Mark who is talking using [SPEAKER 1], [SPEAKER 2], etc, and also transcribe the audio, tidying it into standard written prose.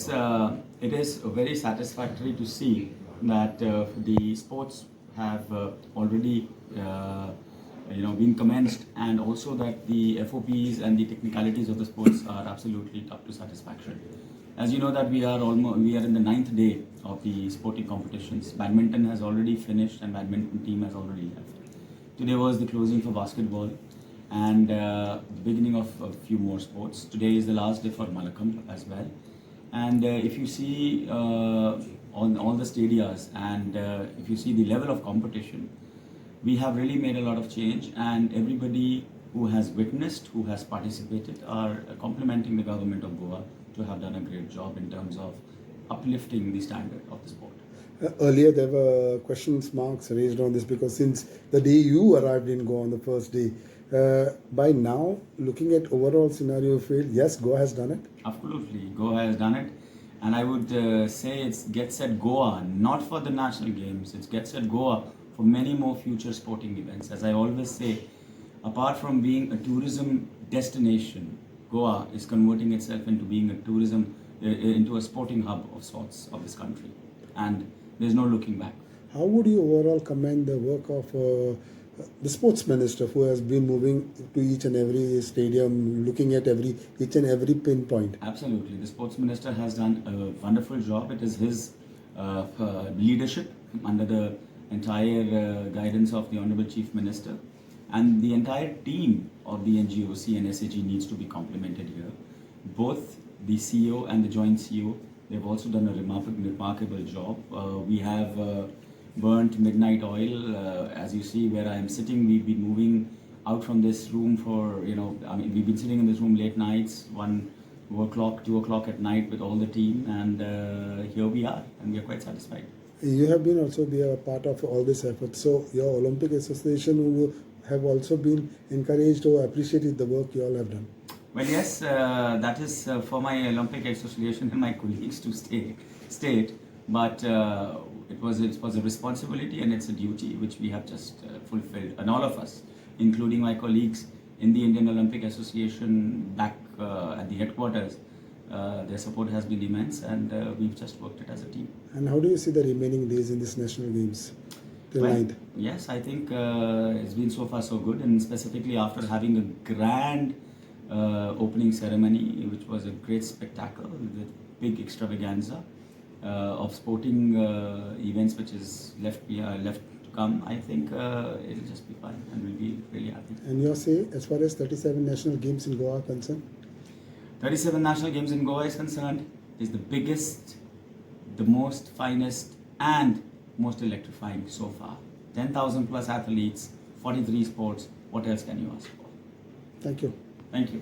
[SPEAKER 1] it is very satisfactory to see that the sports have already been commenced, and also that the FOPs and the technicalities of the sports are absolutely up to satisfaction. As you know that we are in the 9th day of the sporting competitions. Badminton has already finished and badminton team has already left. Today was the closing for basketball and the beginning of a few more sports. Today is the last day for Malakhamb as well. And if you see on all the stadias and if you see the level of competition, we have really made a lot of change, and everybody who has witnessed, who has participated, are complimenting the government of Goa to have done a great job in terms of uplifting the standard of the sport.
[SPEAKER 2] Earlier there were questions marks raised on this because since the day you arrived in Goa on the first day, by now, looking at overall scenario, you feel yes, Goa has done it?
[SPEAKER 1] Absolutely, Goa has done it. And I would say it's Get Set Goa, not for the national games, it's Get Set Goa for many more future sporting events. As I always say, apart from being a tourism destination, Goa is converting itself into being into a sporting hub of sorts of this country. And there's no looking back.
[SPEAKER 2] How would you overall commend the work of the sports minister, who has been moving to each and every stadium, looking at each and every pinpoint?
[SPEAKER 1] Absolutely. The sports minister has done a wonderful job. It is his leadership under the entire guidance of the Honorable Chief Minister. And the entire team of the NGOC and SAG needs to be complimented here. Both the CEO and the joint CEO, they've also done a remarkable job. We have burnt midnight oil. As you see where I am sitting, we've been moving out from this room for, we've been sitting in this room late nights, 2 o'clock at night with all the team, and here we are, and we are quite satisfied.
[SPEAKER 2] You have been also be a part of all this effort. So your Olympic Association who have also been encouraged or appreciated the work you all have done.
[SPEAKER 1] Well, yes, that is for my Olympic Association and my colleagues to state, but it was a responsibility and it's a duty which we have just fulfilled, and all of us, including my colleagues in the Indian Olympic Association back at the headquarters. Their support has been immense, and we've just worked it as a team.
[SPEAKER 2] And how do you see the remaining days in this national games till 9th?
[SPEAKER 1] Yes, I think it's been so far so good, and specifically after having a grand opening ceremony, which was a great spectacle with big extravaganza of sporting events which is left to come. I think it'll just be fun, and we'll be really happy.
[SPEAKER 2] And your say, as far as 37 national games in Goa are concerned?
[SPEAKER 1] 37 national games in Goa is concerned is the biggest, the most finest, and most electrifying so far. 10,000 plus athletes, 43 sports. What else can you ask for?
[SPEAKER 2] Thank you.
[SPEAKER 1] Thank you.